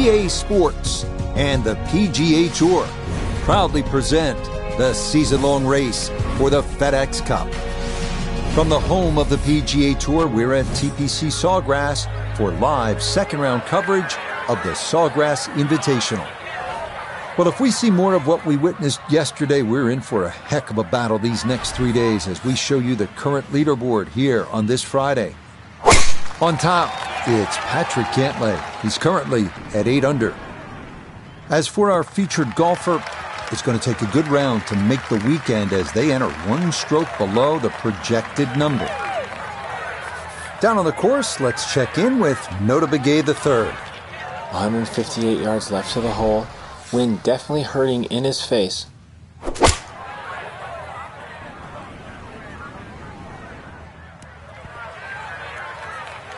EA Sports and the PGA Tour proudly present the season-long race for the FedEx Cup. From the home of the PGA Tour, we're at TPC Sawgrass for live second-round coverage of the Sawgrass Invitational. Well, if we see more of what we witnessed yesterday, we're in for a heck of a battle these next 3 days as we show you the current leaderboard here on this Friday. On top, it's Patrick Cantlay. He's currently at 8 under. As for our featured golfer, it's going to take a good round to make the weekend as they enter 1 stroke below the projected number. Down on the course, let's check in with Notah Begay III. 158 yards left to the hole. Wind definitely hurting in his face.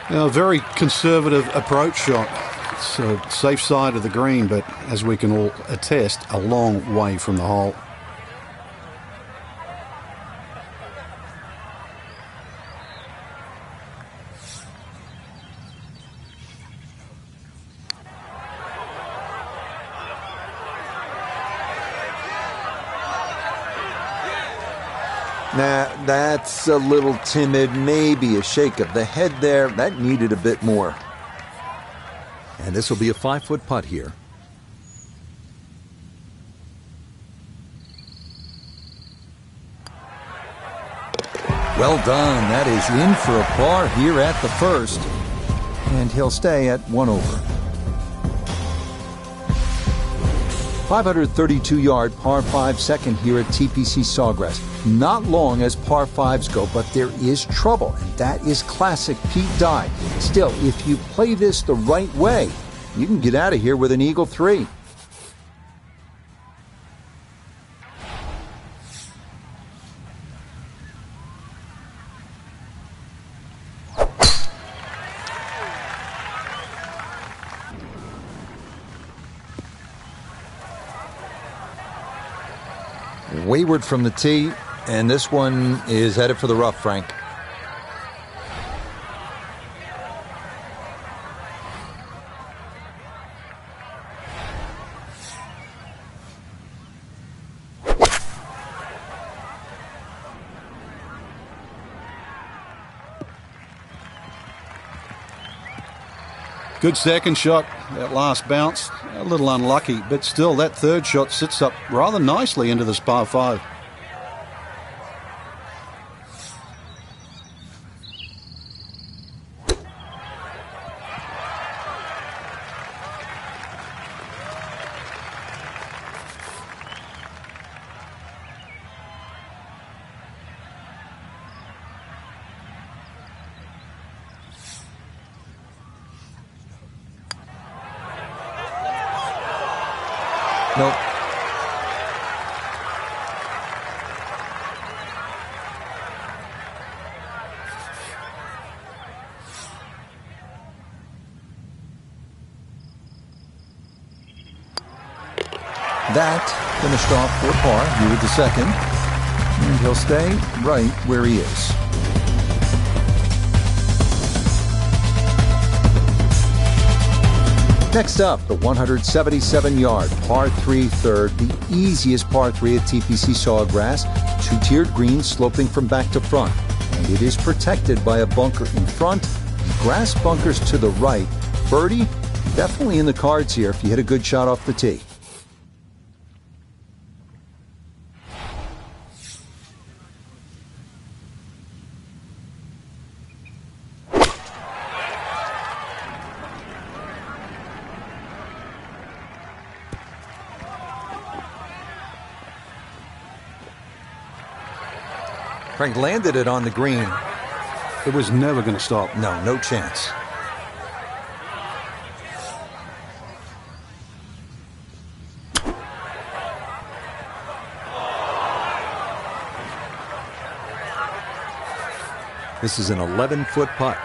A very conservative approach shot. It's a safe side of the green, but as we can all attest, a long way from the hole. Nah, that's a little timid, maybe a shake of the head there. That needed a bit more. And this will be a 5-foot putt here. Well done. That is in for a par here at the first. And he'll stay at 1 over. 532-yard par 5 second here at TPC Sawgrass. Not long as par 5s go, but there is trouble, and that is classic Pete Dye. Still, if you play this the right way, you can get out of here with an Eagle 3. Wayward from the tee, and this one is headed for the rough, Frank. Good second shot. That last bounce, a little unlucky, but still that third shot sits up rather nicely into this par 5. Nope. That finished off for par here with the second. And he'll stay right where he is. Next up, the 177-yard par 3 third, the easiest par 3 at TPC Sawgrass, 2-tiered green sloping from back to front. And it is protected by a bunker in front, grass bunkers to the right. Birdie, definitely in the cards here if you hit a good shot off the tee. Frank landed it on the green. It was never going to stop. No, no chance. This is an 11-foot putt.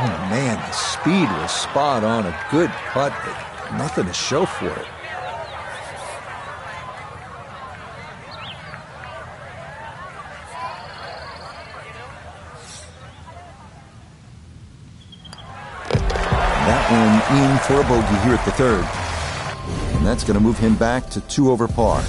Oh, man, the speed was spot on. A good putt, but nothing to show for it. that one in for a bogey here at the third. And that's going to move him back to 2 over par.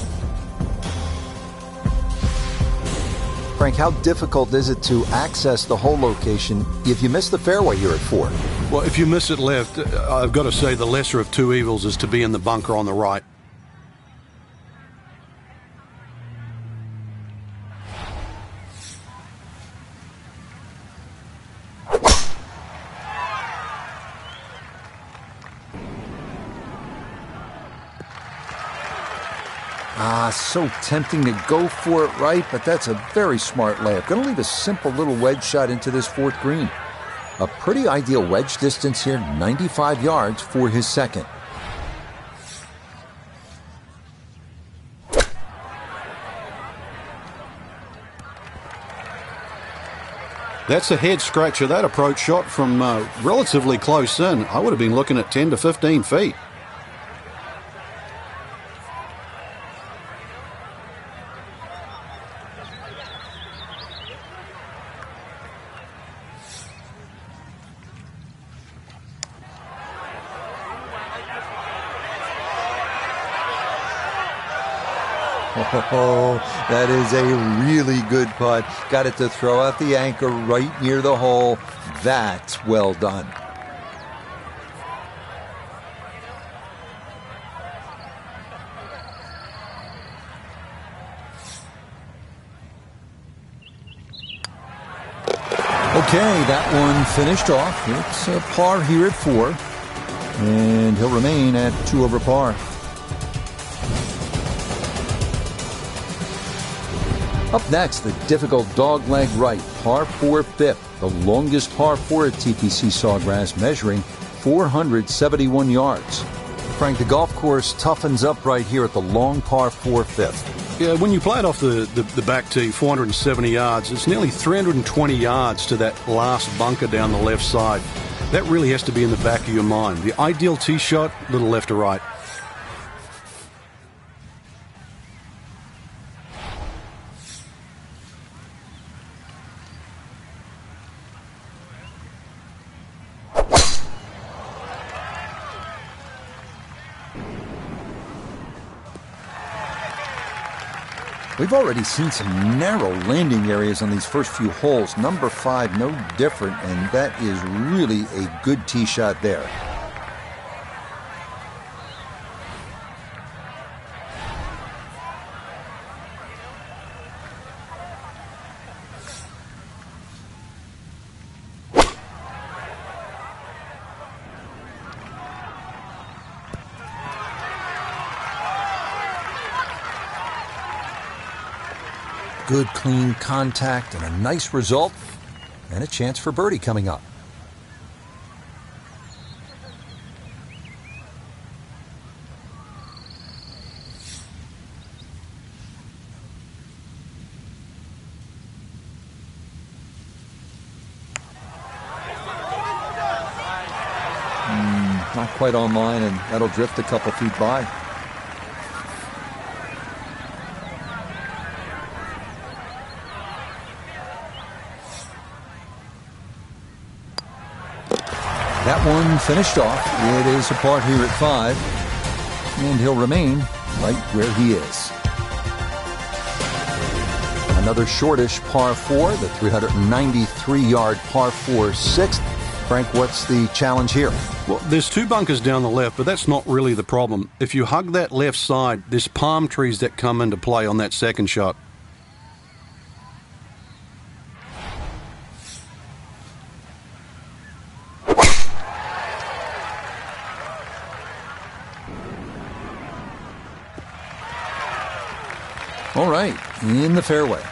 Frank, how difficult is it to access the hole location if you miss the fairway here at 4? Well, if you miss it left, I've got to say the lesser of two evils is to be in the bunker on the right. So tempting to go for it right, but that's a very smart layup. Going to leave a simple little wedge shot into this 4th green. A pretty ideal wedge distance here, 95 yards for his second. That's a head scratcher, that approach shot from relatively close in. I would have been looking at 10 to 15 feet. Oh, that is a really good putt. Got it to throw out the anchor right near the hole. That's well done. Okay, that one finished off. It's a par here at 4. And he'll remain at 2 over par. Up next, the difficult dogleg right, par 4 fifth, the longest par 4 at TPC Sawgrass, measuring 471 yards. Frank, the golf course toughens up right here at the long par 4 fifth. Yeah, when you play it off the back tee, 470 yards, it's nearly 320 yards to that last bunker down the left side. That really has to be in the back of your mind. The ideal tee shot, little left to right. We've already seen some narrow landing areas on these first few holes. Number 5, no different, and that is really a good tee shot there. Good, clean contact and a nice result, and a chance for birdie coming up. Not quite on line, and that'll drift a couple feet by. That one finished off. It is a par here at 5, and he'll remain right where he is. Another shortish par 4, the 393-yard par 4 6th. Frank, what's the challenge here? Well, there's 2 bunkers down the left, but that's not really the problem. If you hug that left side, there's palm trees that come into play on that second shot. All right, in the fairway.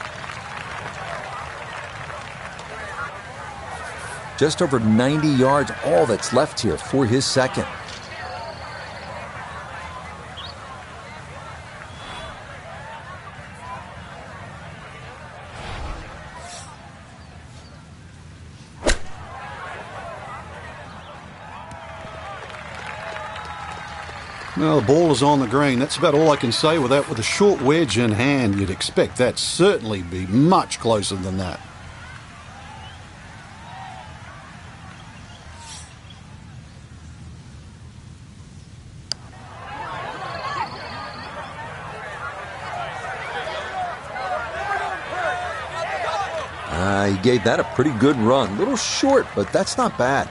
Just over 90 yards, all that's left here for his second. Well, the ball is on the green. That's about all I can say with that. With a short wedge in hand, you'd expect that certainly be much closer than that. gave that a pretty good run. Little short, but that's not bad.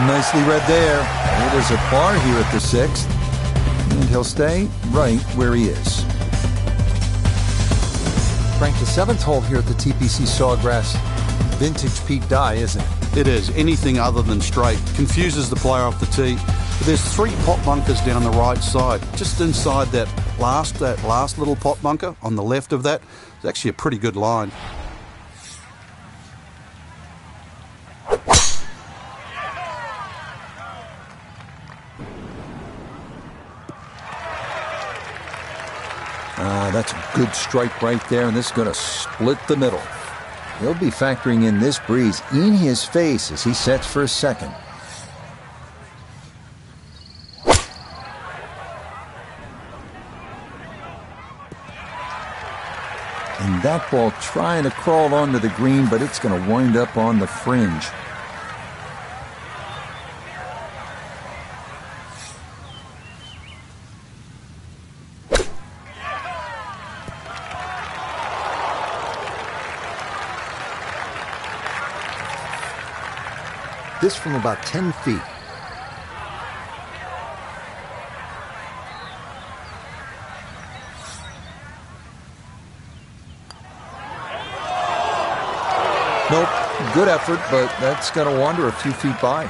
Nicely read there. It is a par here at the 6th. And he'll stay right where he is. Frank, the 7th hole here at the TPC Sawgrass. Vintage Pete Dye, isn't it? It is. Anything other than straight confuses the player off the tee. But there's 3 pot bunkers down the right side. Just inside that last little pot bunker on the left of that, it's actually a pretty good line. That's a good strike right there, and this is going to split the middle. He'll be factoring in this breeze in his face as he sets for a second. And that ball trying to crawl onto the green, but it's going to wind up on the fringe. This from about 10 feet. Nope, good effort, but that's going to wander a few feet by.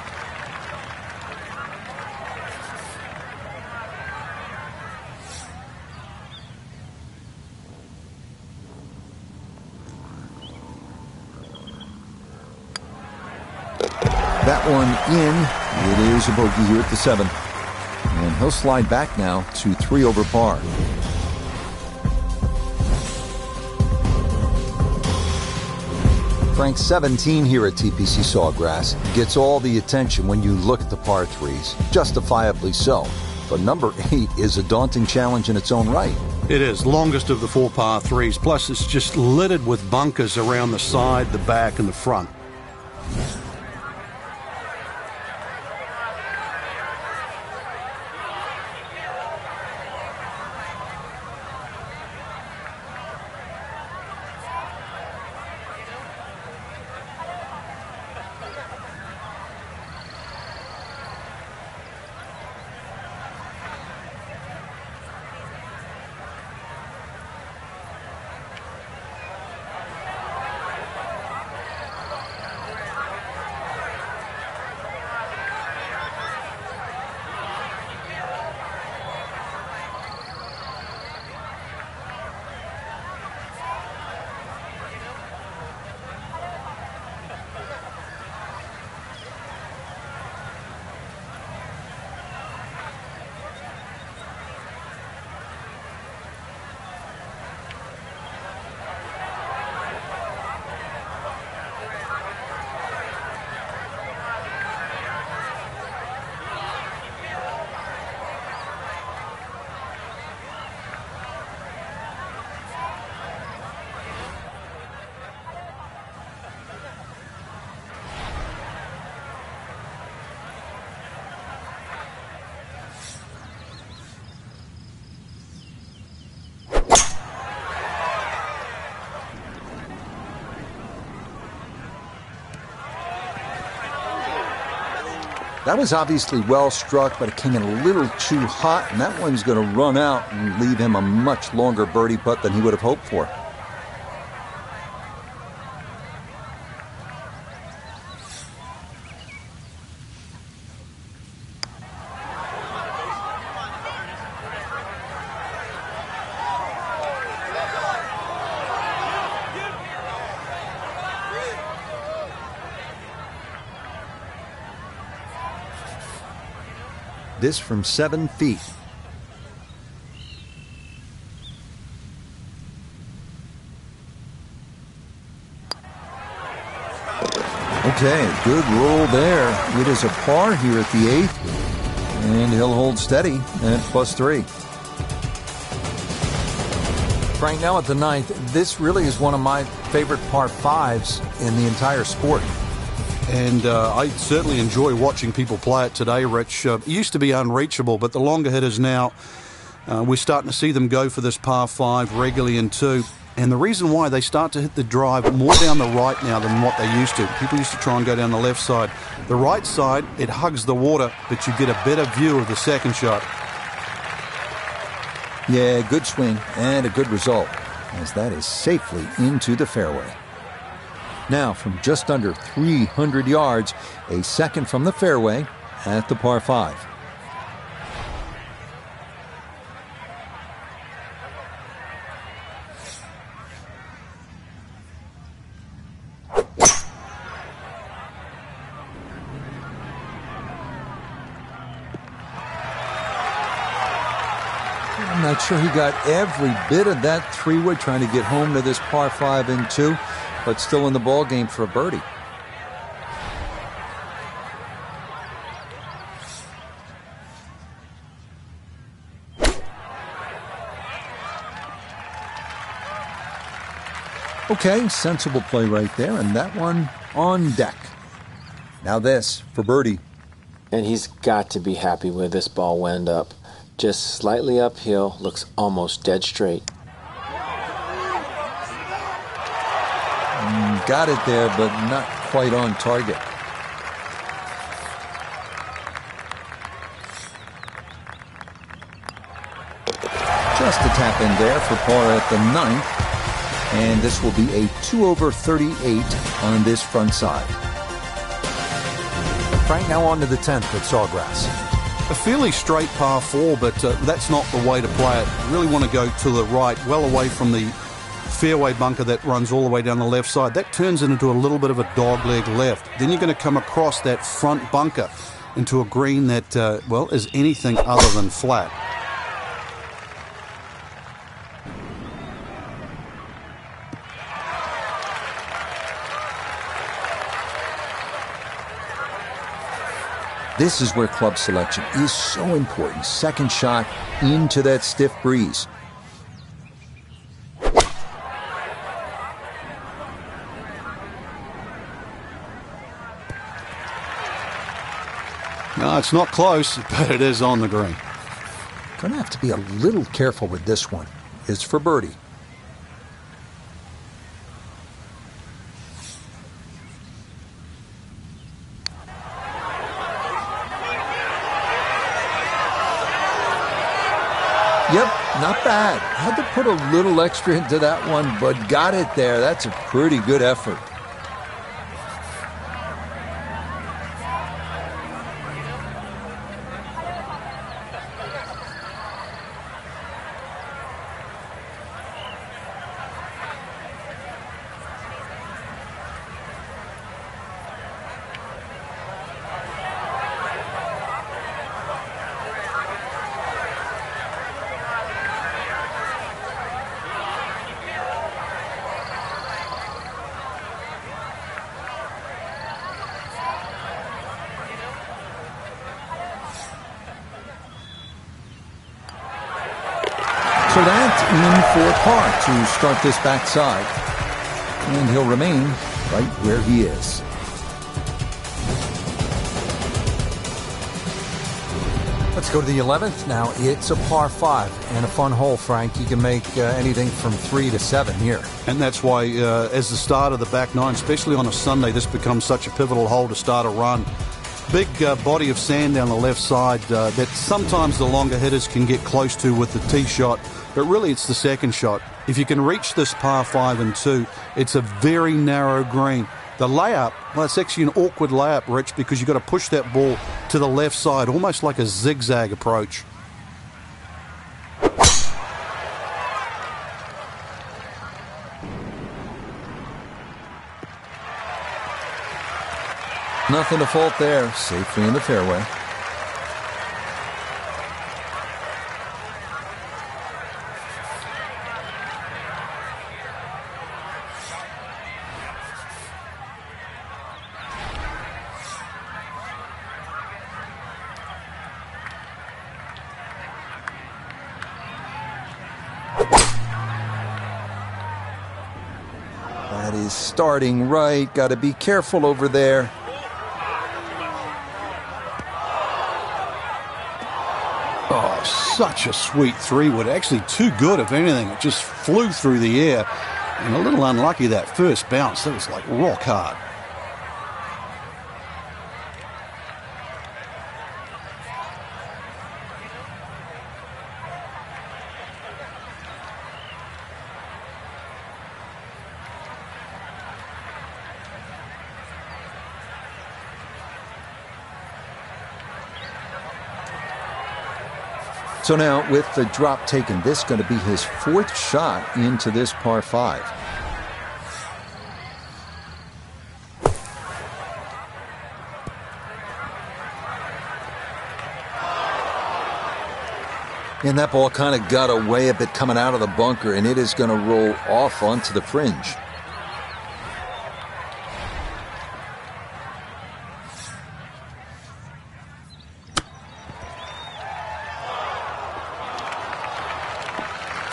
That one in. It is a bogey here at the 7th. And he'll slide back now to 3 over par. Frank, 17 here at TPC Sawgrass gets all the attention when you look at the par 3s. Justifiably so. But number 8 is a daunting challenge in its own right. It is. Longest of the 4 par 3s. Plus, it's just littered with bunkers around the side, the back, and the front. That was obviously well struck, but it came in a little too hot, and that one's going to run out and leave him a much longer birdie putt than he would have hoped for. This from 7 feet. Okay, good roll there. It is a par here at the 8th, and he'll hold steady at +3. Frank, now at the 9th, this really is one of my favorite par 5s in the entire sport. And I certainly enjoy watching people play it today, Rich. It used to be unreachable, but the longer hitters now, we're starting to see them go for this par 5 regularly in 2. And the reason why, they start to hit the drive more down the right now than what they used to. People used to try and go down the left side. The right side, it hugs the water, but you get a better view of the second shot. Yeah, good swing and a good result, as that is safely into the fairway. Now, from just under 300 yards, a second from the fairway at the par 5. I'm not sure he got every bit of that 3-wood trying to get home to this par 5 and 2, but still in the ball game for a birdie. Okay, sensible play right there, and that one on deck. Now this for birdie. And he's got to be happy where this ball wound up. Just slightly uphill, looks almost dead straight. Got it there, but not quite on target. Just a tap in there for par at the 9th. And this will be a 2 over 38 on this front side. Frank, now on to the 10th at Sawgrass. A fairly straight par 4, but that's not the way to play it. You really want to go to the right, well away from the fairway bunker that runs all the way down the left side. That turns it into a little bit of a dogleg left. Then you're going to come across that front bunker into a green that, well, is anything other than flat. This is where club selection is so important. Second shot into that stiff breeze. No, it's not close, but it is on the green. Gonna have to be a little careful with this one. It's for birdie. Yep, not bad. Had to put a little extra into that one, but got it there. That's a pretty good effort. So that's in for par to start this backside. And he'll remain right where he is. Let's go to the 11th. Now it's a par 5 and a fun hole, Frank. You can make anything from 3 to 7 here. And that's why, as the start of the back nine, especially on a Sunday, this becomes such a pivotal hole to start a run. Big body of sand down the left side that sometimes the longer hitters can get close to with the tee shot, but really it's the second shot. If you can reach this par 5 and 2, it's a very narrow green. The layup, well, it's actually an awkward layup, Rich, because you've got to push that ball to the left side, almost like a zigzag approach. Nothing to fault there. Safely in the fairway. That is starting right. Got to be careful over there. Oh, such a sweet three-wood. Actually too good, if anything. It just flew through the air. And a little unlucky that first bounce. That was like rock hard. So now, with the drop taken, this is going to be his fourth shot into this par 5. And that ball kind of got away a bit coming out of the bunker, and it is going to roll off onto the fringe.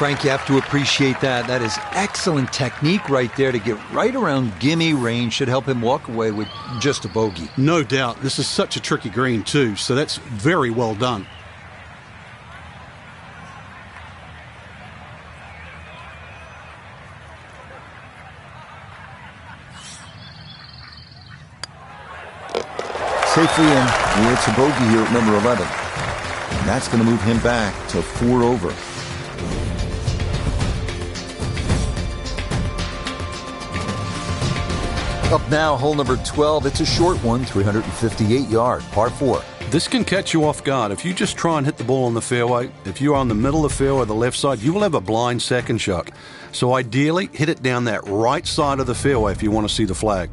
Frank, you have to appreciate that. That is excellent technique right there to get right around gimme range. Should help him walk away with just a bogey. No doubt. This is such a tricky green too, so that's very well done. Safely in. It's a bogey here at number 11. And that's going to move him back to 4 over. Up now, hole number 12. It's a short one, 358-yard, par 4. This can catch you off guard. If you just try and hit the ball on the fairway, if you're on the middle of the fairway or the left side, you will have a blind second shot. So ideally, hit it down that right side of the fairway if you want to see the flag.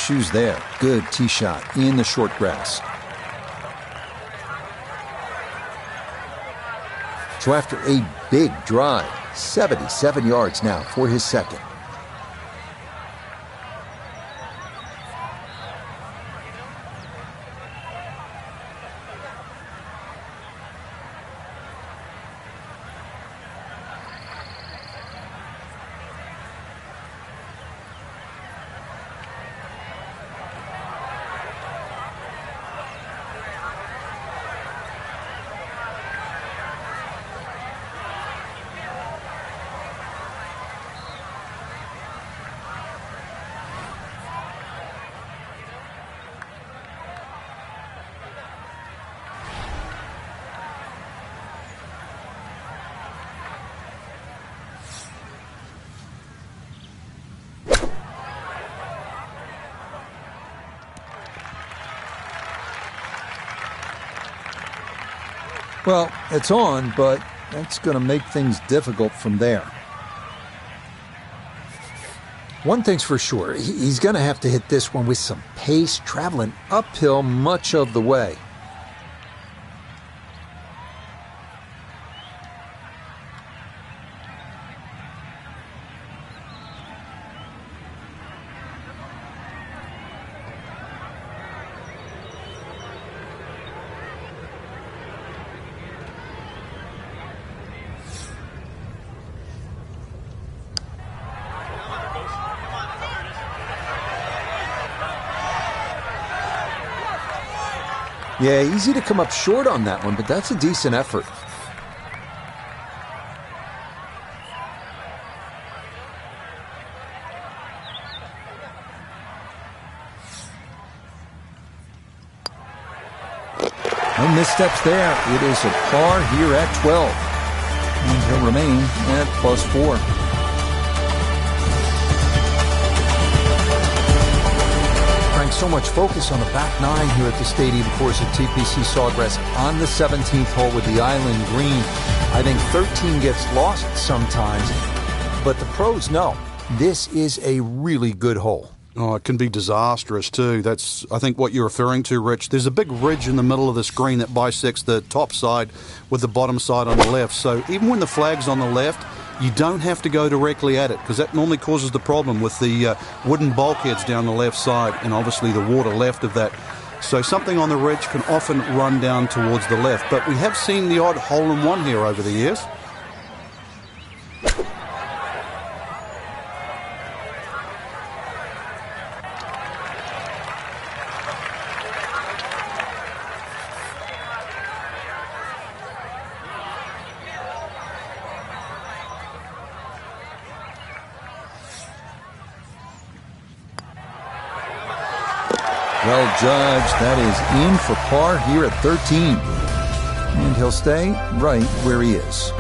issues there. Good tee shot in the short grass. So after a big drive, 77 yards now for his second. Well, it's on, but that's going to make things difficult from there. One thing's for sure, he's going to have to hit this one with some pace, traveling uphill much of the way. Yeah, easy to come up short on that one, but that's a decent effort. No missteps there. It is a par here at 12. And he'll remain at +4. So much focus on the back nine here at the stadium course at TPC Sawgrass on the 17th hole with the island green. I think 13 gets lost sometimes, but the pros know this is a really good hole. Oh, it can be disastrous too. That's, I think, what you're referring to, Rich. There's a big ridge in the middle of this green that bisects the top side with the bottom side on the left. So even when the flag's on the left, you don't have to go directly at it, because that normally causes the problem with the wooden bulkheads down the left side and obviously the water left of that. So something on the ridge can often run down towards the left. But we have seen the odd hole-in-one here over the years. Well judged. That is in for par here at 13. And he'll stay right where he is.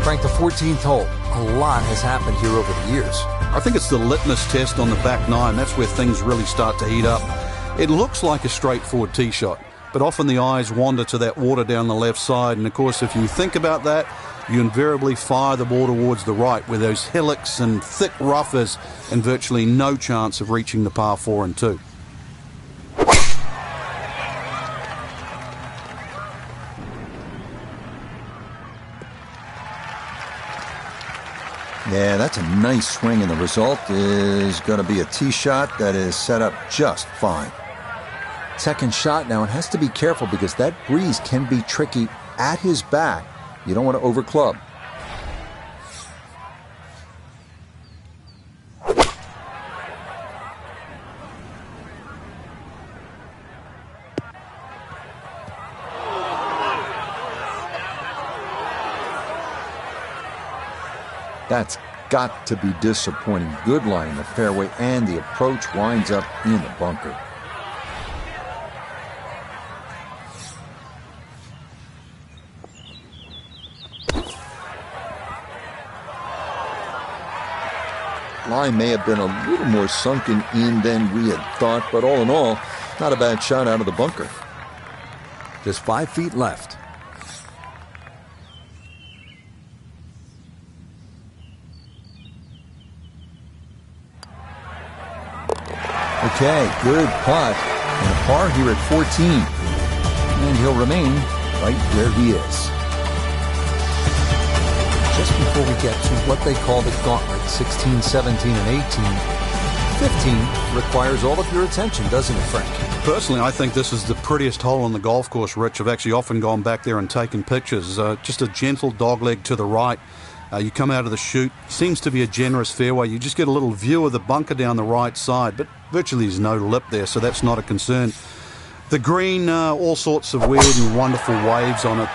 Frank, the 14th hole. A lot has happened here over the years. I think it's the litmus test on the back nine. That's where things really start to heat up. It looks like a straightforward tee shot, but often the eyes wander to that water down the left side. And of course, if you think about that, you invariably fire the ball towards the right, where those hillocks and thick rough is, and virtually no chance of reaching the par 4 and 2. Yeah, that's a nice swing, and the result is going to be a tee shot that is set up just fine. Second shot now, and has to be careful because that breeze can be tricky at his back. You don't want to overclub. That's got to be disappointing. Good line in the fairway, and the approach winds up in the bunker. Line may have been a little more sunken in than we had thought, but all in all, not a bad shot out of the bunker. Just 5 feet left. Okay, good putt. And a par here at 14. And he'll remain right where he is. Just before we get to what they call the gauntlet, 16, 17, and 18, 15 requires all of your attention, doesn't it, Frank? Personally, I think this is the prettiest hole on the golf course, Rich. I've actually often gone back there and taken pictures. Just a gentle dogleg to the right. You come out of the chute, seems to be a generous fairway. You just get a little view of the bunker down the right side, but virtually there's no lip there, so that's not a concern. The green, all sorts of weird and wonderful waves on it,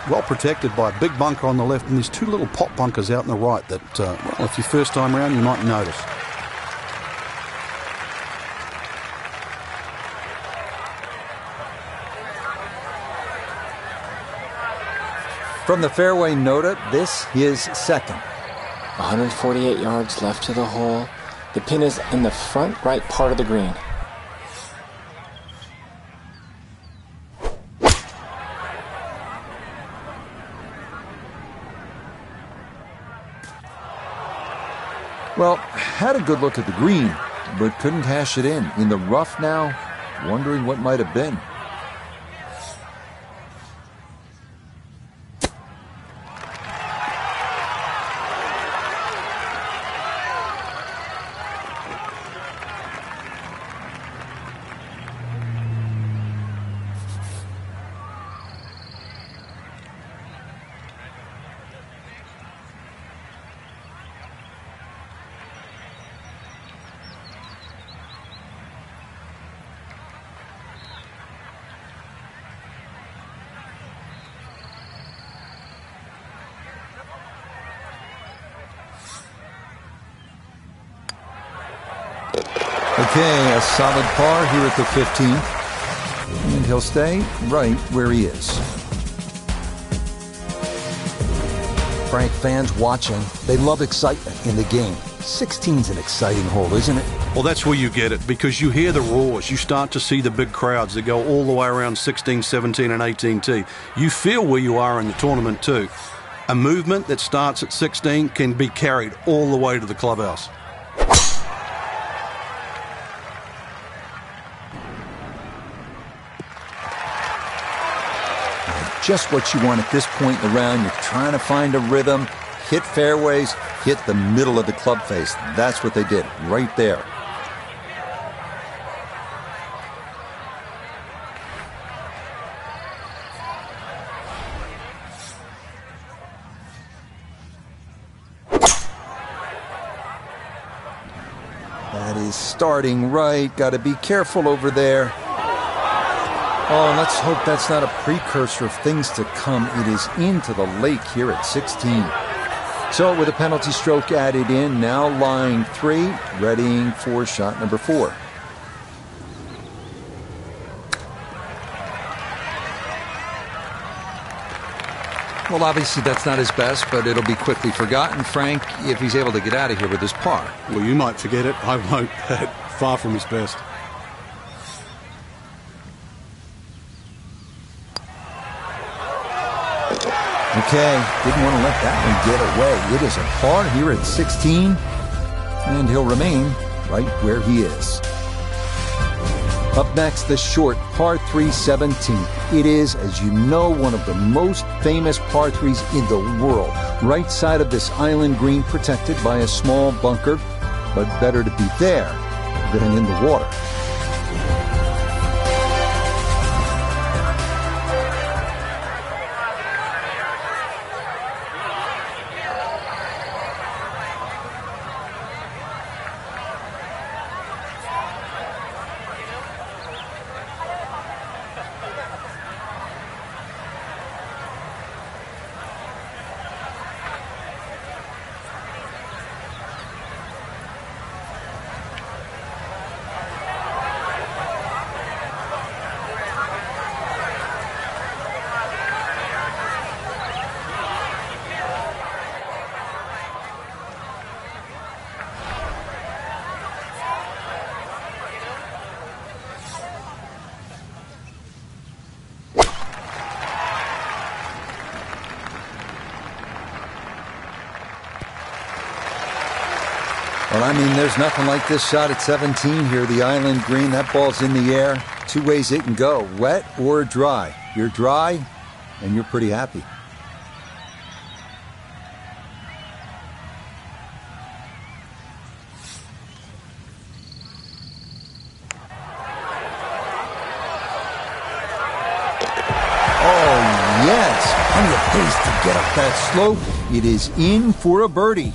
well protected by a big bunker on the left, and there's two little pot bunkers out on the right that, well, if you're first time around, you might notice. From the fairway nota, this is second. 148 yards left to the hole. The pin is in the front right part of the green. Well, had a good look at the green, but couldn't cash it in. In the rough now, wondering what might have been. Okay, a solid par here at the 15th. And he'll stay right where he is. Frank, fans watching, they love excitement in the game. 16's an exciting hole, isn't it? Well, that's where you get it, because you hear the roars. You start to see the big crowds that go all the way around 16, 17, and 18T. You feel where you are in the tournament, too. A movement that starts at 16 can be carried all the way to the clubhouse. Just what you want at this point in the round. You're trying to find a rhythm, hit fairways, hit the middle of the club face. That's what they did right there. That is starting right. Got to be careful over there. Oh, let's hope that's not a precursor of things to come. It is into the lake here at 16. So with a penalty stroke added in, now line 3, readying for shot number 4. Well, obviously that's not his best, but it'll be quickly forgotten, Frank, if he's able to get out of here with his par. Well, you might forget it. I won't. Far from his best. Okay, didn't want to let that one get away. It is a par here at 16, and he'll remain right where he is. Up next, the short par 3 17. It is, as you know, one of the most famous par 3s in the world. Right side of this island green, protected by a small bunker, but better to be there than in the water. Well, I mean, there's nothing like this shot at 17 here. The island green, that ball's in the air. Two ways it can go, wet or dry. You're dry, and you're pretty happy. Oh, yes. On the pace to get up that slope. It is in for a birdie.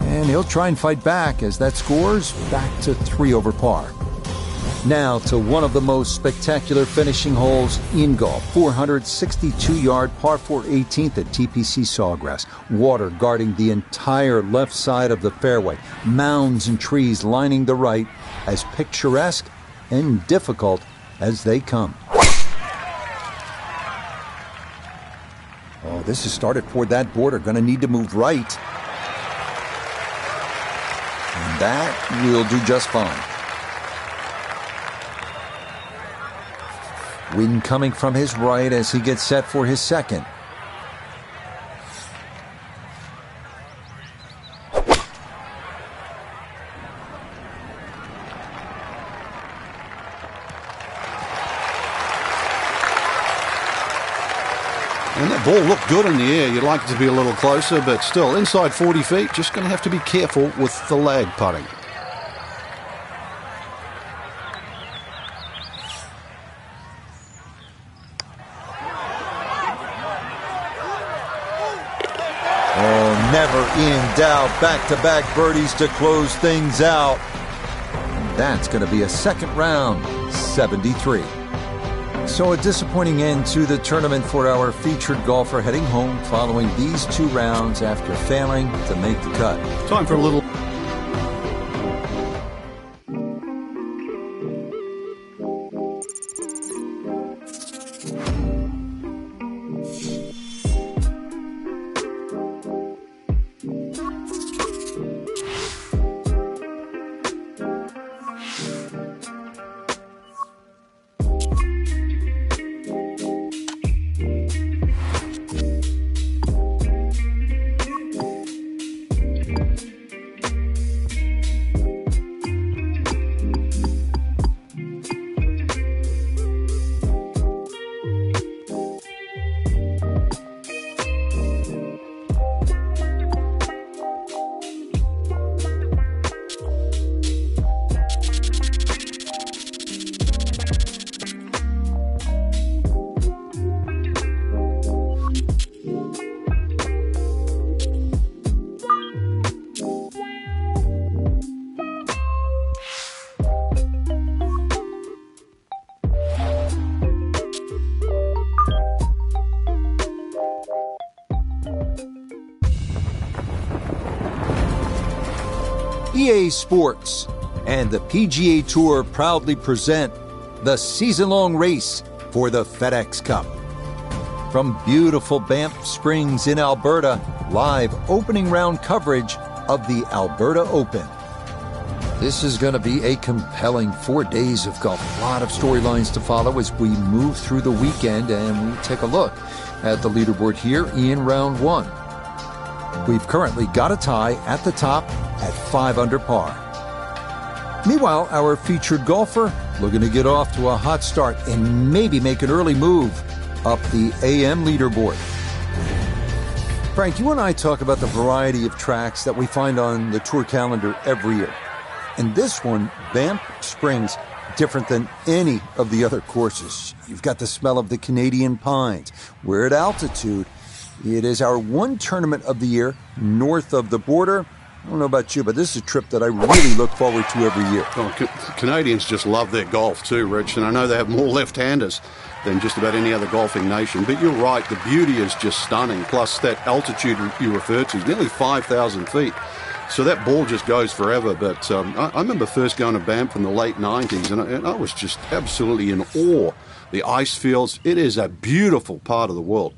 And he'll try and fight back as that scores back to 3 over par. Now to one of the most spectacular finishing holes in golf. 462-yard par 4 18th at TPC Sawgrass. Water guarding the entire left side of the fairway. Mounds and trees lining the right, as picturesque and difficult as they come. Oh, this is started toward that border. Going to need to move right. And that will do just fine. Wind coming from his right as he gets set for his second. And that ball looked good in the air. You'd like it to be a little closer, but still, inside 40 feet, just going to have to be careful with the lag putting. Oh, never in doubt. Back-to-back birdies to close things out. And that's going to be a second round, 73. So a disappointing end to the tournament for our featured golfer heading home following these 2 rounds after failing to make the cut. Time for a little... EA Sports and the PGA Tour proudly present the season-long race for the FedEx Cup. From beautiful Banff Springs in Alberta, live opening round coverage of the Alberta Open. This is going to be a compelling 4 days of golf. A lot of storylines to follow as we move through the weekend, and we take a look at the leaderboard here in round 1. We've currently got a tie at the top at 5 under par. Meanwhile, our featured golfer looking to get off to a hot start and maybe make an early move up the AM leaderboard. Frank, you and I talk about the variety of tracks that we find on the tour calendar every year. And this one, Banff Springs, different than any of the other courses. You've got the smell of the Canadian pines. We're at altitude. It is our one tournament of the year north of the border. I don't know about you, but this is a trip that I really look forward to every year. Oh, Canadians just love their golf too, Rich, and I know they have more left-handers than just about any other golfing nation. But you're right, the beauty is just stunning. Plus that altitude you referred to is nearly 5,000 feet. So that ball just goes forever. But I remember first going to Banff in the late 90s, and I was just absolutely in awe. The ice fields, it is a beautiful part of the world.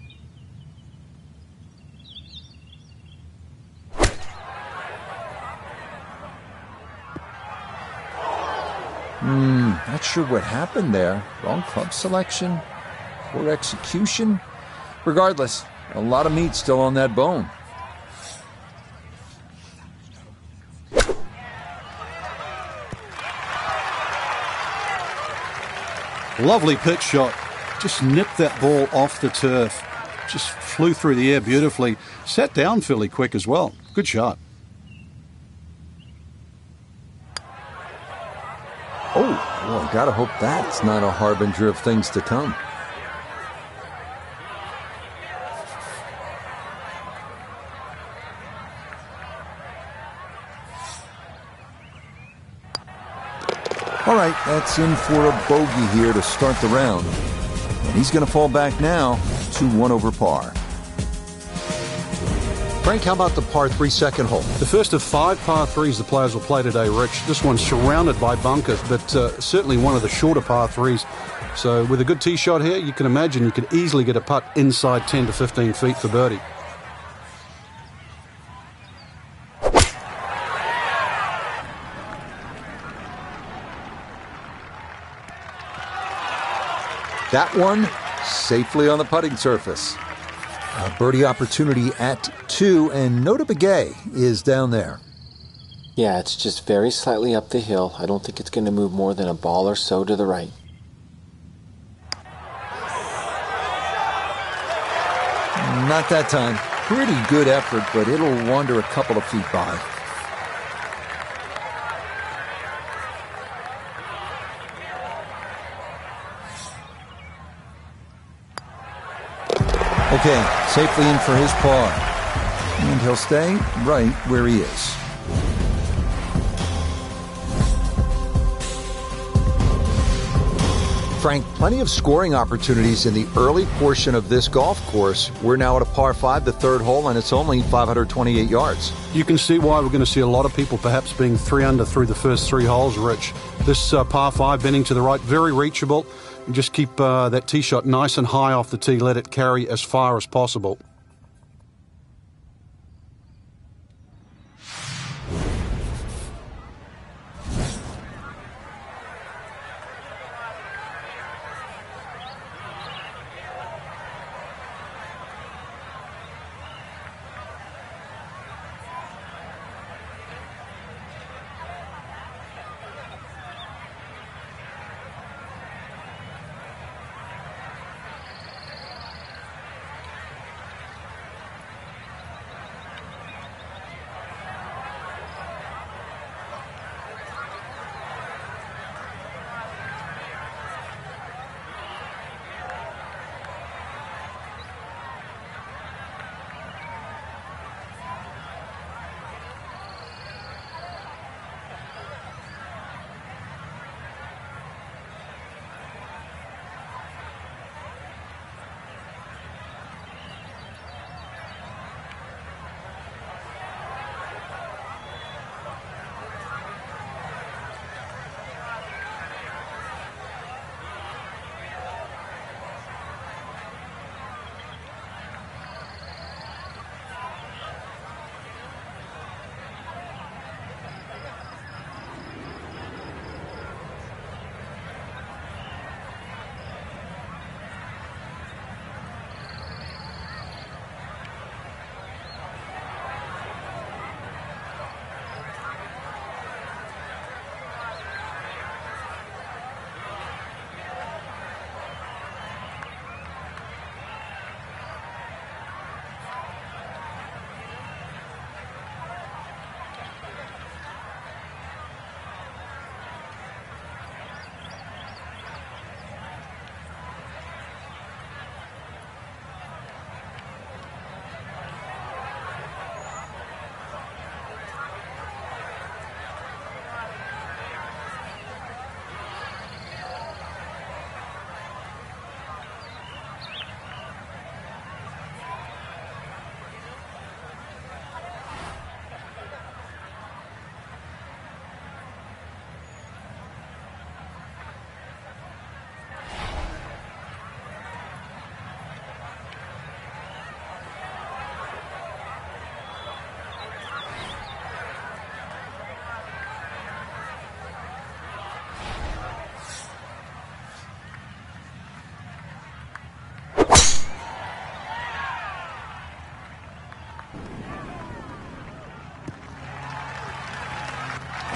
Not sure what happened there. Wrong club selection, poor execution. Regardless, a lot of meat still on that bone. Lovely pitch shot. Just nipped that ball off the turf. Just flew through the air beautifully. Sat down fairly quick as well. Good shot. Oh, well, gotta hope that's not a harbinger of things to come. All right, that's in for a bogey here to start the round. And he's going to fall back now to 1 over par. Frank, how about the par 3 second hole? The first of 5 par 3s the players will play today, Rich. This one's surrounded by bunkers, but certainly one of the shorter par 3s. So with a good tee shot here, you can imagine you could easily get a putt inside 10 to 15 feet for birdie. That one safely on the putting surface. A birdie opportunity at 2, and Notah Begay is down there. Yeah, it's just very slightly up the hill. I don't think it's going to move more than a ball or so to the right. Not that time. Pretty good effort, but it'll wander a couple of feet by. Okay, safely in for his par. And he'll stay right where he is. Frank, plenty of scoring opportunities in the early portion of this golf course. We're now at a par 5, the third hole, and it's only 528 yards. You can see why we're going to see a lot of people perhaps being 3 under through the first 3 holes, Rich. This par 5 bending to the right, very reachable. And just keep that tee shot nice and high off the tee. Let it carry as far as possible.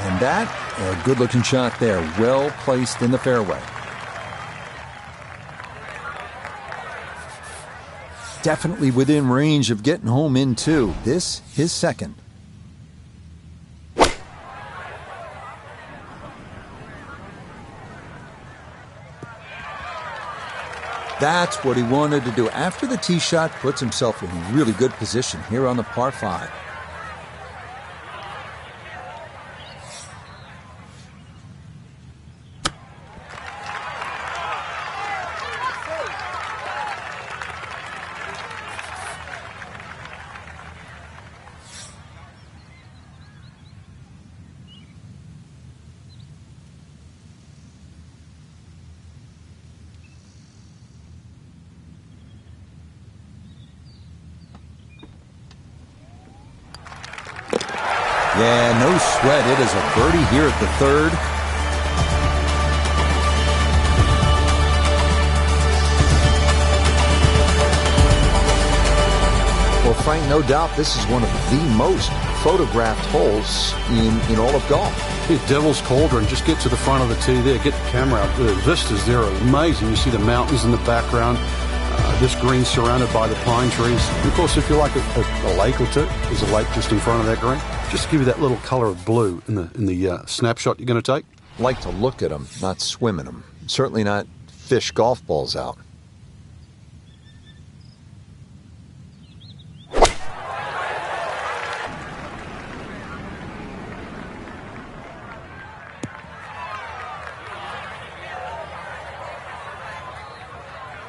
And that, a good-looking shot there, well placed in the fairway. definitely within range of getting home in two. This, his second. That's what he wanted to do. After the tee shot, puts himself in really good position here on the par 5. Yeah, no sweat. It is a birdie here at the third. Well, Frank, no doubt this is one of the most photographed holes in all of golf. Yeah, Devil's Cauldron. Just get to the front of the tee there. Get the camera out. The vistas there are amazing. You see the mountains in the background. This green surrounded by the pine trees. And of course, if you like a lake or two, there's a lake just in front of that green. Just to give you that little color of blue in the snapshot you're going to take. Like to look at them, not swim in them. Certainly not fish golf balls out.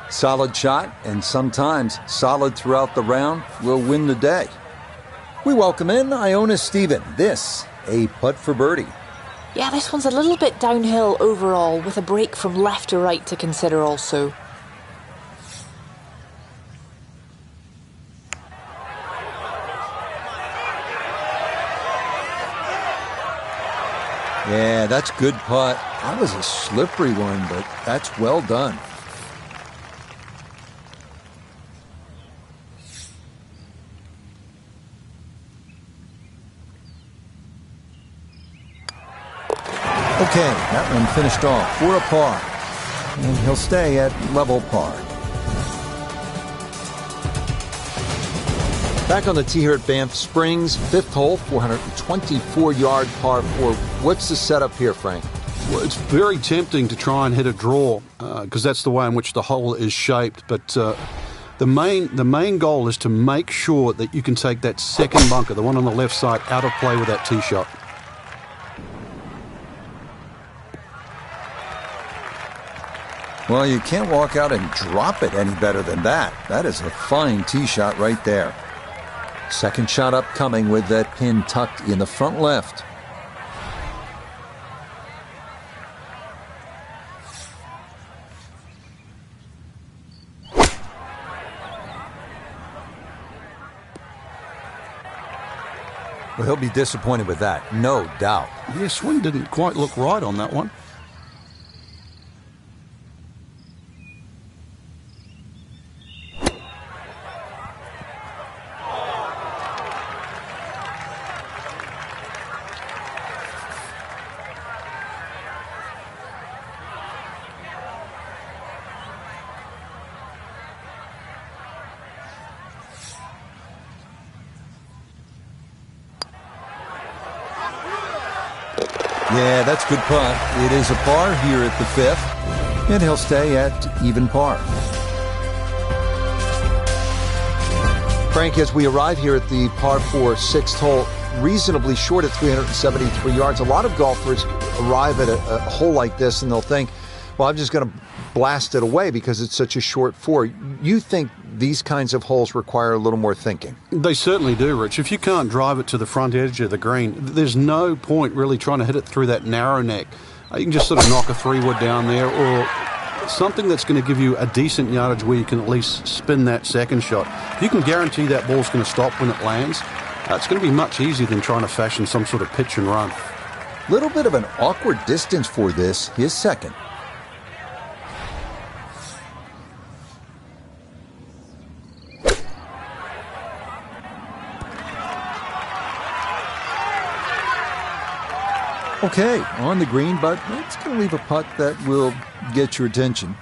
Solid shot, and sometimes solid throughout the round, will win the day. We welcome in Iona Stephen. This, a putt for birdie. Yeah, this one's a little bit downhill overall, with a break from left to right to consider also. Yeah, that's good putt. That was a slippery one, but that's well done. Okay, that one finished off for a par, and he'll stay at level par. Back on the tee here at Banff Springs, 5th hole, 424-yard par 4. What's the setup here, Frank? Well, it's very tempting to try and hit a draw because that's the way in which the hole is shaped. But the main goal is to make sure that you can take that second bunker, the one on the left side, out of play with that tee shot. Well, you can't walk out and drop it any better than that. That is a fine tee shot right there. Second shot upcoming with that pin tucked in the front left. Well, he'll be disappointed with that, no doubt. Yeah, swing didn't quite look right on that one. Yeah, that's good putt. It is a par here at the 5th, and he'll stay at even par. Frank, as we arrive here at the par 4 6th hole, reasonably short at 373 yards, a lot of golfers arrive at a hole like this and they'll think, well, I'm just going to blast it away because it's such a short 4. You think these kinds of holes require a little more thinking? They certainly do, Rich. If you can't drive it to the front edge of the green, there's no point really trying to hit it through that narrow neck. You can just sort of knock a 3-wood down there or something that's going to give you a decent yardage where you can at least spin that second shot. If you can guarantee that ball's going to stop when it lands, it's going to be much easier than trying to fashion some sort of pitch and run. Little bit of an awkward distance for this, his second. Okay, on the green, but it's going to leave a putt that will get your attention.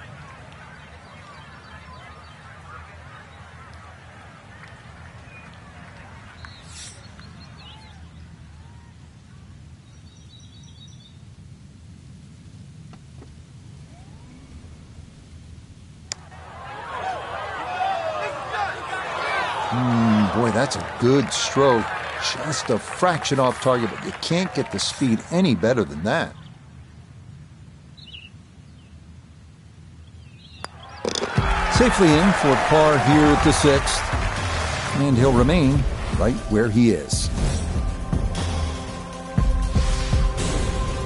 Boy, that's a good stroke. Just a fraction off target, but you can't get the speed any better than that. Safely in for par here at the 6th, and he'll remain right where he is.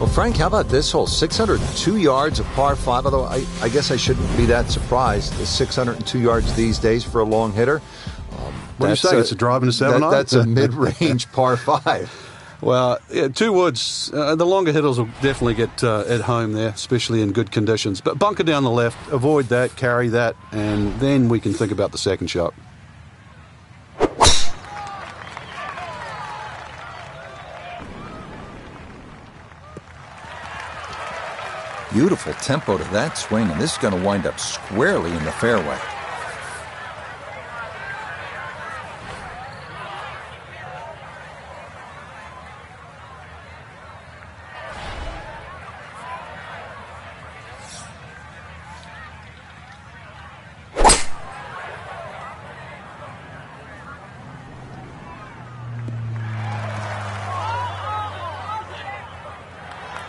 Well, Frank, how about this hole? 602 yards, a par 5, although I guess I shouldn't be that surprised. The 602 yards these days for a long hitter. What do you say? It's a drive in a 7-iron? That's a mid-range par 5. Well, yeah, 2 woods. The longer hitters will definitely get at home there, especially in good conditions. But bunker down the left, avoid that, carry that, and then we can think about the second shot. Beautiful tempo to that swing, and this is going to wind up squarely in the fairway.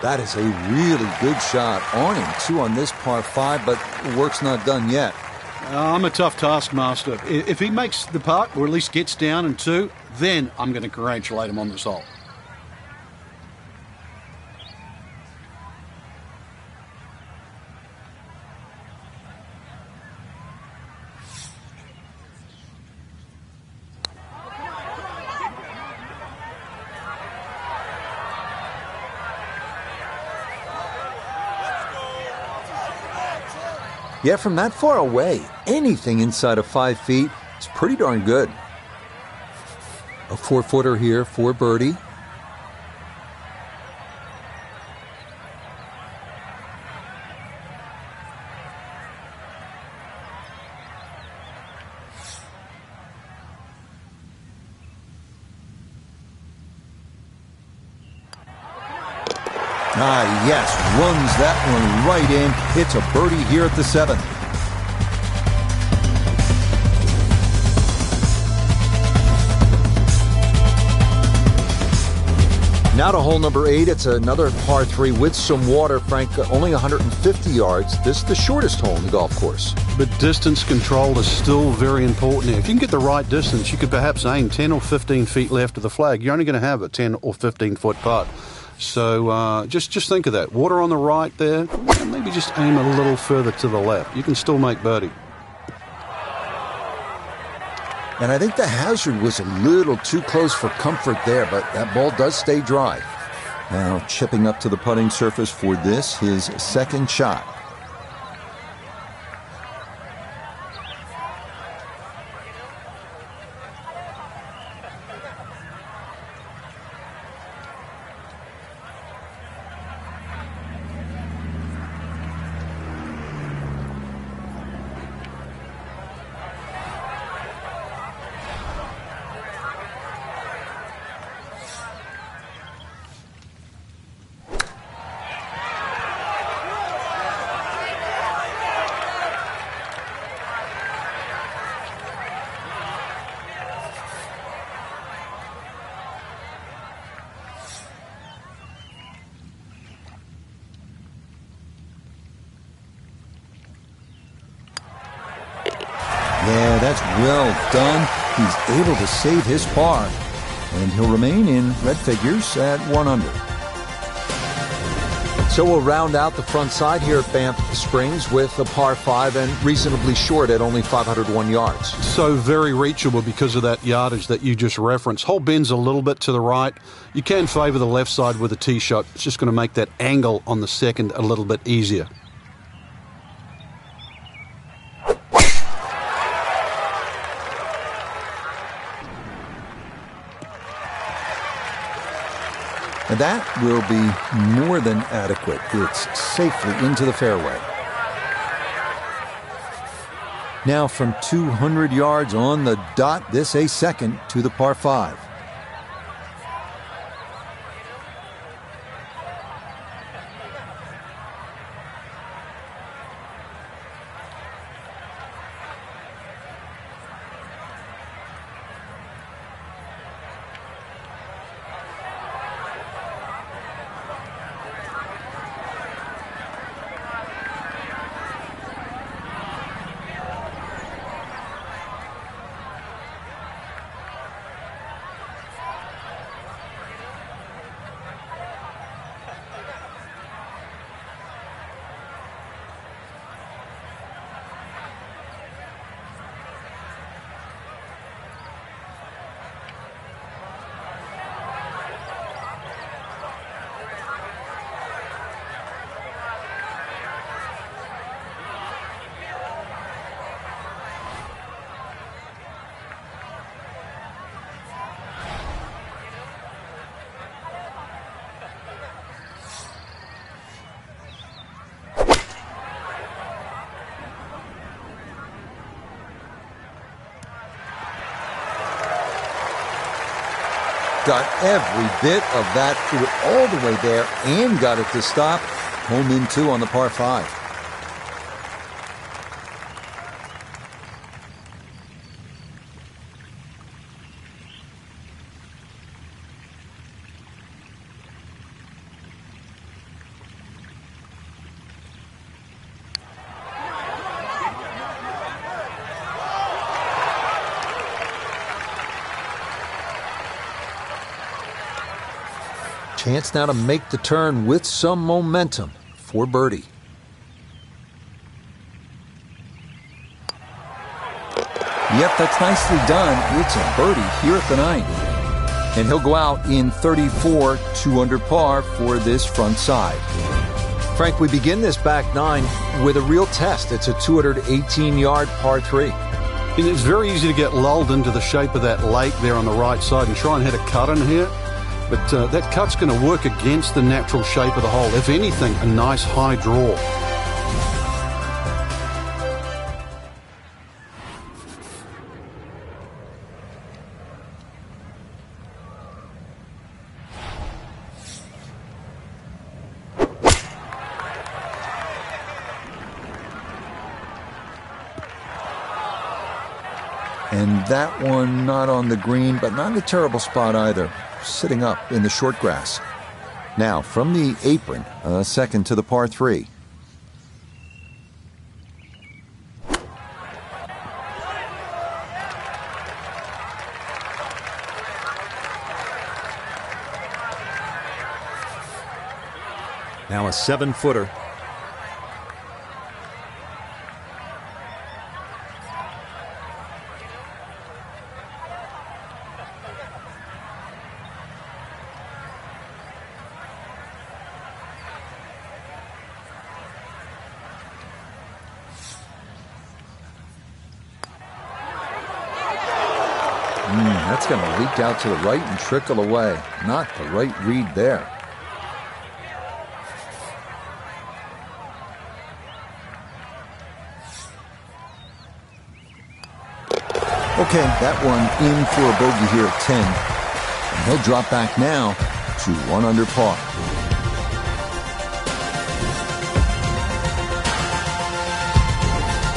That is a really good shot on him, too, on this par 5, but the work's not done yet. I'm a tough taskmaster. If he makes the putt, or at least gets down in 2, then I'm going to congratulate him on this hole. Yeah, from that far away, anything inside of 5 feet is pretty darn good. A 4-footer here for birdie. Yes, runs that one right in. Hits a birdie here at the 7th. Now to hole number 8. It's another par 3 with some water, Frank. Only 150 yards. This is the shortest hole in the golf course. But distance control is still very important here. If you can get the right distance, you could perhaps aim 10 or 15 feet left of the flag. You're only going to have a 10 or 15 foot putt. So just think of that. Water on the right there, and maybe just aim a little further to the left. You can still make birdie. And I think the hazard was a little too close for comfort there, but that ball does stay dry. Now chipping up to the putting surface for this, his second shot. Yeah, that's well done. He's able to save his par, and he'll remain in red figures at 1 under. So we'll round out the front side here at Banff Springs with a par 5 and reasonably short at only 501 yards. So very reachable because of that yardage that you just referenced. Hole bends a little bit to the right. You can favour the left side with a tee shot. It's just going to make that angle on the second a little bit easier. And that will be more than adequate. It's safely into the fairway. Now from 200 yards on the dot, this a second to the par 5. got every bit of that, threw it all the way there and got it to stop. Hole in 2 on the par 5. Chance now to make the turn with some momentum for birdie. Yep, that's nicely done. It's a birdie here at the 9th. And he'll go out in 34, 2 under par for this front side. Frank, we begin this back 9 with a real test. It's a 218-yard par 3. It's very easy to get lulled into the shape of that lake there on the right side and try and hit a cut in here. But that cut's going to work against the natural shape of the hole. If anything, a nice high draw. And that one not on the green, but not a terrible spot either. Sitting up in the short grass. Now, from the apron, a second to the par 3. Now a 7-footer. That's going to leak out to the right and trickle away. Not the right read there. Okay, that one in for a bogey here at 10. And he'll drop back now to 1 under par.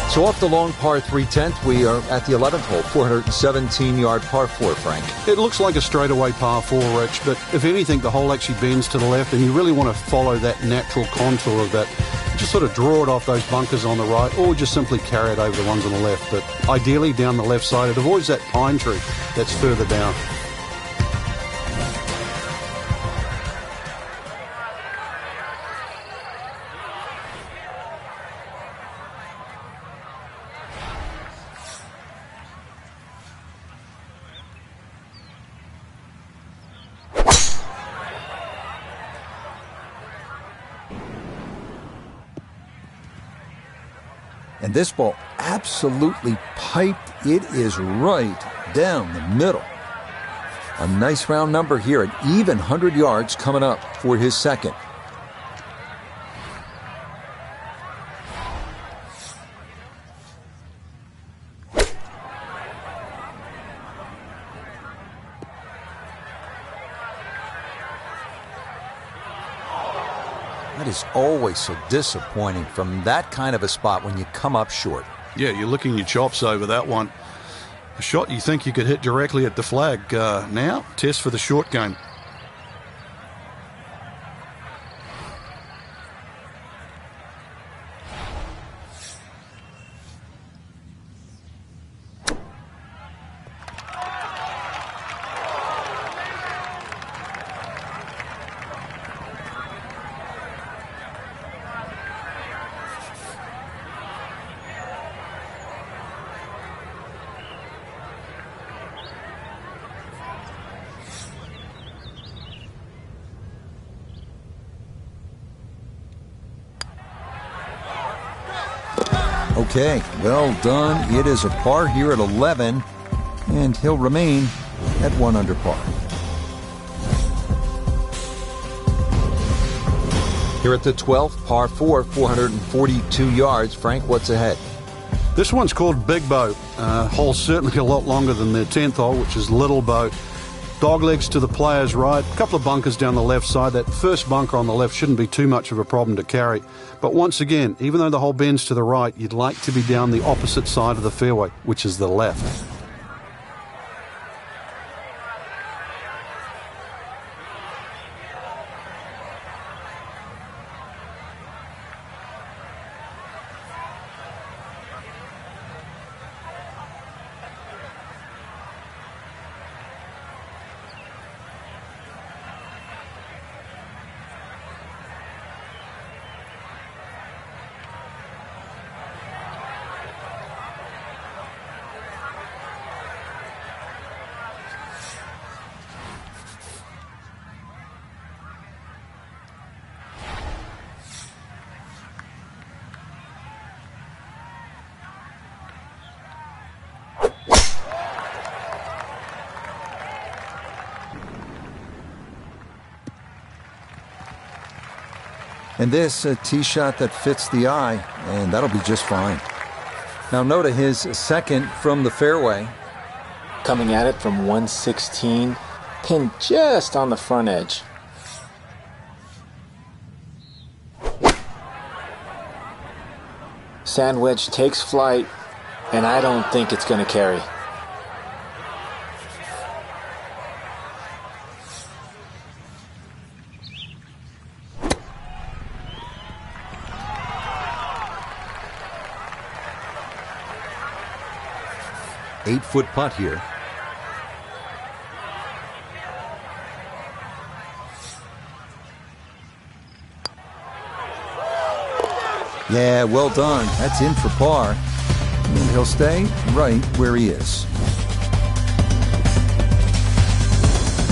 So off the long par 3 10th, we are at the 11th hole, 417-yard par 4, Frank. It looks like a straightaway par 4, Rich, but if anything, the hole actually bends to the left, and you really want to follow that natural contour of that. Just sort of draw it off those bunkers on the right, or just simply carry it over the ones on the left. But ideally, down the left side, it avoids that pine tree that's further down. And this ball absolutely piped. It is right down the middle. A nice round number here, an even 100 yards coming up for his second. That is always so disappointing from that kind of a spot when you come up short. Yeah, you're licking your chops over that one. A shot you think you could hit directly at the flag. Now, test for the short game. Okay, well done. It is a par here at 11, and he'll remain at 1 under par. Here at the 12th, par 4, 442 yards. Frank, what's ahead? This one's called Big Boat. Hole's certainly a lot longer than the 10th hole, which is Little Boat. dog legs to the player's right, a couple of bunkers down the left side. That first bunker on the left shouldn't be too much of a problem to carry. But once again, even though the hole bends to the right, you'd like to be down the opposite side of the fairway, which is the left. And this, a tee shot that fits the eye, and that'll be just fine. Now Notah, his second from the fairway. Coming at it from 116, pinned just on the front edge. Sand wedge takes flight, and I don't think it's going to carry. Eight-foot putt here. Yeah, well done. That's in for par. And he'll stay right where he is.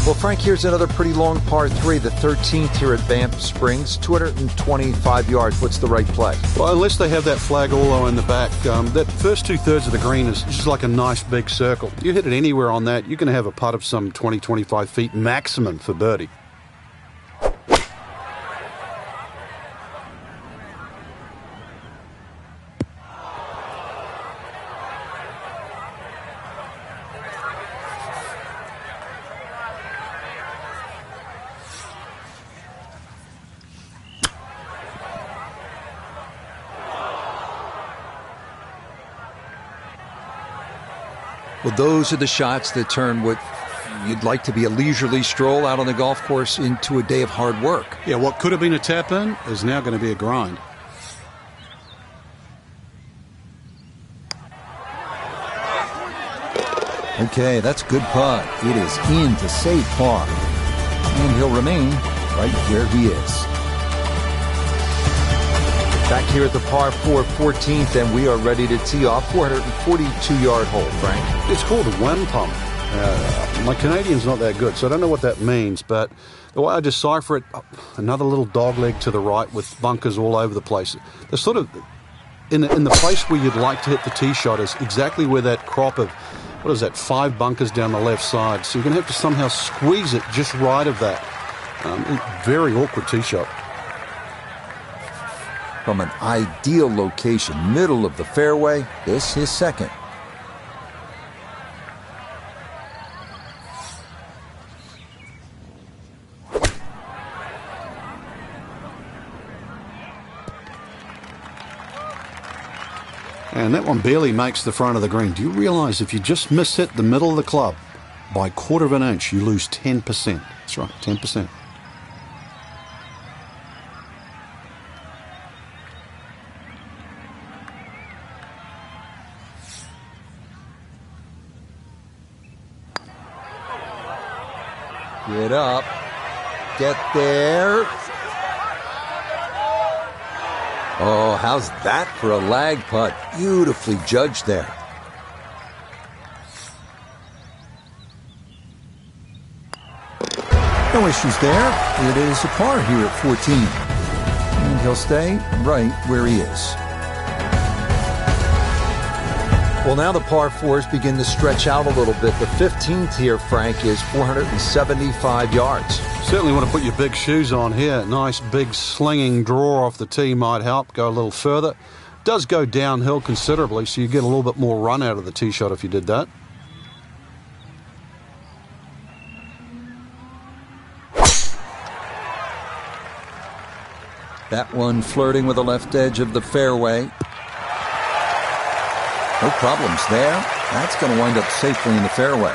Well, Frank, here's another pretty long par 3, the 13th here at Banff Springs, 225 yards. What's the right play? Well, unless they have that flag all the way in the back, that first two-thirds of the green is just like a nice big circle. You hit it anywhere on that, you're going to have a putt of some 20, 25 feet maximum for birdie. Well, those are the shots that turn what you'd like to be a leisurely stroll out on the golf course into a day of hard work. Yeah, what could have been a tap-in is now going to be a grind. Okay, that's good putt. It is in to save par. And he'll remain right where he is. Back here at the par 4 14th, and we are ready to tee off. 442-yard hole, Frank. It's called a wampum. My Canadian's not that good, so I don't know what that means, but the way I decipher it, another little dog leg to the right with bunkers all over the place. The sort of, in the place where you'd like to hit the tee shot is exactly where that crop of, what is that, 5 bunkers down the left side. So you're going to have to somehow squeeze it just right of that. Very awkward tee shot. From an ideal location, middle of the fairway, this his second. And that one barely makes the front of the green. Do you realize if you just miss-hit the middle of the club by 1/4 of an inch, you lose 10%. That's right, 10%. Get up. Get there. Oh, how's that for a lag putt? Beautifully judged there. No issues there. It is a par here at 14. And he'll stay right where he is. Well, now the par 4s begin to stretch out a little bit. The 15th here, Frank, is 475 yards. Certainly want to put your big shoes on here. Nice big slinging draw off the tee might help. Go a little further. Does go downhill considerably, so you get a little bit more run out of the tee shot if you did that. That one flirting with the left edge of the fairway. No problems there. That's going to wind up safely in the fairway.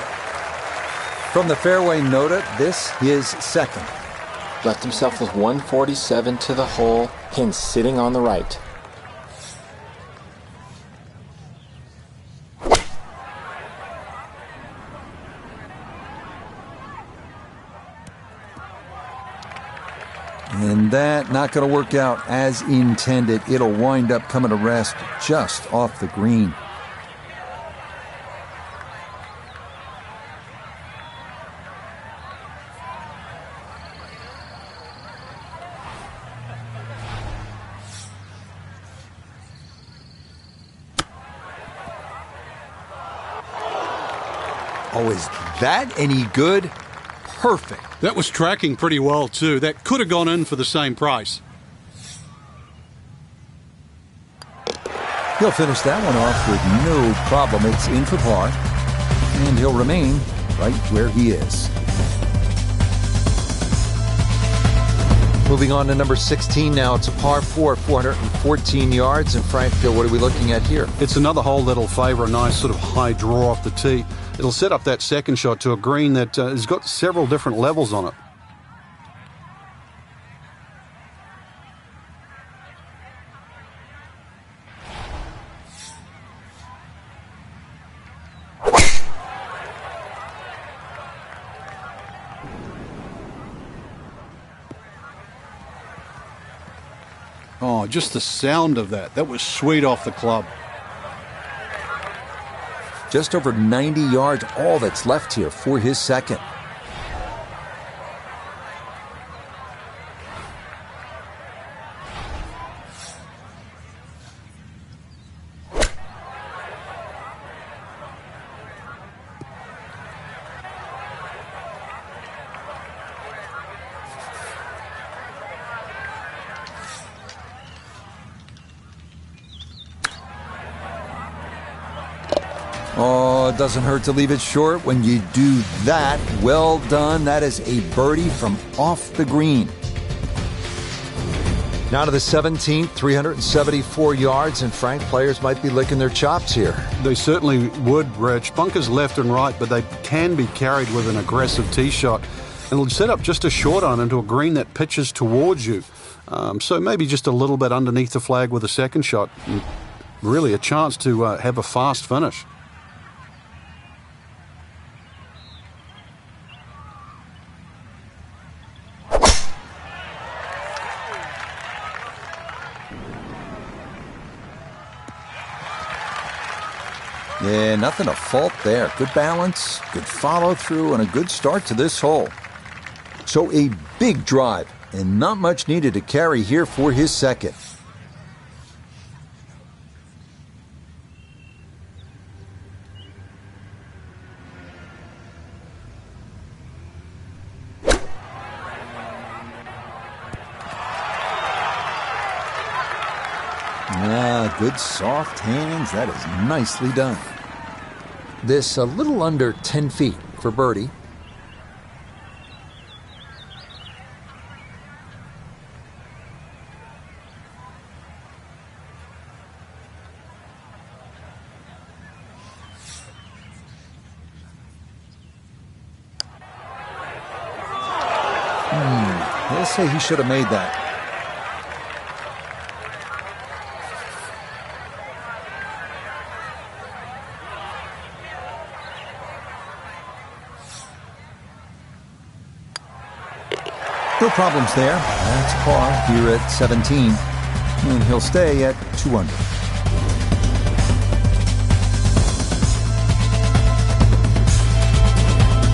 From the fairway nota, this is second. Left himself with 147 to the hole, pin sitting on the right. And that not going to work out as intended. It'll wind up coming to rest just off the green. Oh, is that any good? Perfect. That was tracking pretty well, too. That could have gone in for the same price. He'll finish that one off with no problem. It's in for par, and he'll remain right where he is. Moving on to number 16 now. It's a par 4, 414 yards. And Frank, what are we looking at here? It's another hole that'll favour a nice sort of high draw off the tee. It'll set up that second shot to a green that has got several different levels on it. Oh, just the sound of that. That was sweet off the club. Just over 90 yards, all that's left here for his second. Oh, it doesn't hurt to leave it short when you do that. Well done. That is a birdie from off the green. Now to the 17th, 374 yards, and Frank, players might be licking their chops here. They certainly would, Rich. Bunkers left and right, but they can be carried with an aggressive tee shot. And it'll set up just a short iron into a green that pitches towards you. So maybe just a little bit underneath the flag with a second shot. And really a chance to have a fast finish. Yeah, nothing to fault there. Good balance, good follow through, and a good start to this hole. So a big drive, and not much needed to carry here for his second. Good soft hands. That is nicely done. This a little under 10 feet for birdie. They'll say he should have made that. No problems there. That's par here at 17. And he'll stay at 2 under.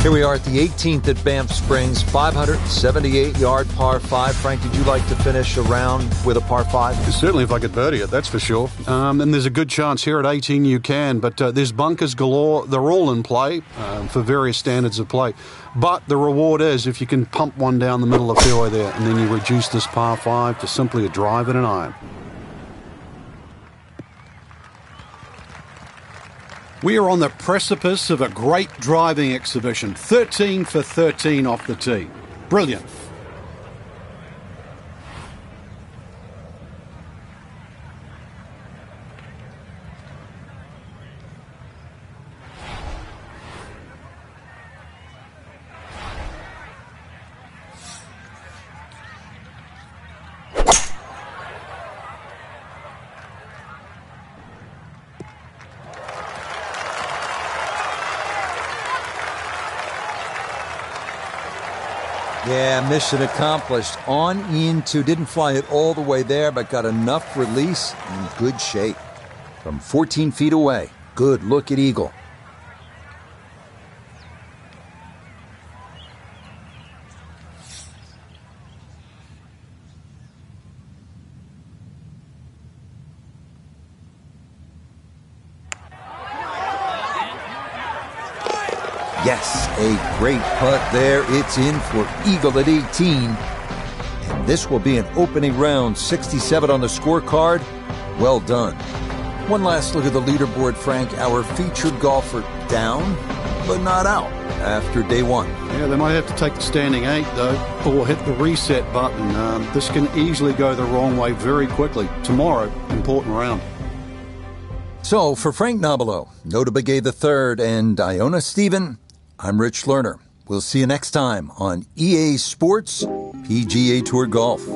Here we are at the 18th at Banff Springs, 578-yard par 5. Frank, did you like to finish a round with a par 5? Certainly if I could birdie it, that's for sure. And there's a good chance here at 18 you can, but there's bunkers galore. They're all in play for various standards of play. But the reward is if you can pump one down the middle of the fairway there, and then you reduce this par 5 to simply a drive and an iron. We are on the precipice of a great driving exhibition. 13 for 13 off the tee. Brilliant. Yeah, mission accomplished. On into, didn't fly it all the way there, but got enough release in good shape. From 14 feet away, good look at eagle. Yes, a great putt there. It's in for eagle at 18. And this will be an opening round, 67 on the scorecard. Well done. One last look at the leaderboard, Frank. Our featured golfer down, but not out after day one. Yeah, they might have to take the standing 8, though, or hit the reset button. This can easily go the wrong way very quickly. Tomorrow, important round. So, for Frank Nobilo, Notah Begay III, and Iona Stephen, I'm Rich Lerner. We'll see you next time on EA Sports PGA Tour Golf.